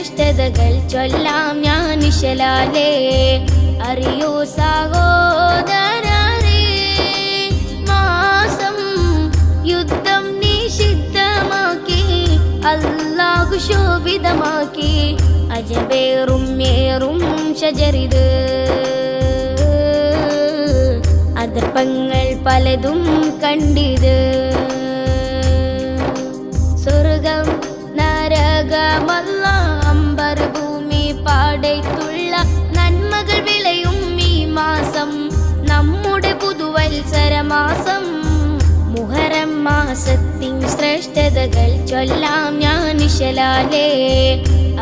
ശ്രേഷ്ഠതകൾ ചൊല്ലാം ഞാൻ നിശലാലേ. അറിയൂ സഹോദരരേ, മാസം യുദ്ധം നിഷിദ്ധമാക്കി അല്ലാഹു ശോഭിതമാക്കി. അജബേറും ഏറും ഷജറിത്, അതർപ്പങ്ങൾ പലതും കണ്ടിത്. സ്വർഗം നരകമല്ല അമ്പർ ഭൂമി പാടത്തുള്ള നന്മകൾ വിളയും ഈ മാസം, നമ്മുടെ പുതുവത്സരമാസം. മുഹറം മാസത്തിൻ ശ്രേഷ്ഠതകൾ ചൊല്ലാം ഞാൻ നിശലാലേ.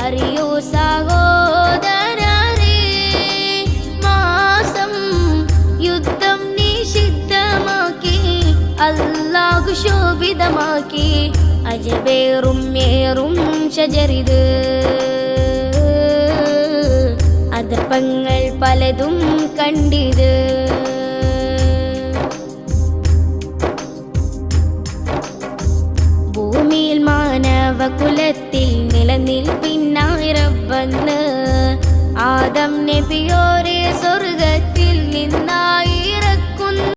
അറിയൂ സഹോദരരേ, മാസം യുദ്ധം നിഷിദ്ധമാക്കി അല്ലാഹു ശോഭിതമാക്കി. അജബേറും ഏറും ഷജറിത്, അതർപ്പങ്ങൾ പലതും കണ്ടിത്. ഭൂമിയിൽ മാനവകുലത്തിൽ നിലനിൽപ്പിനായി റബ്ബന്ന് ആദം നബിയോരെ സ്വർഗത്തിൽ നിന്നായി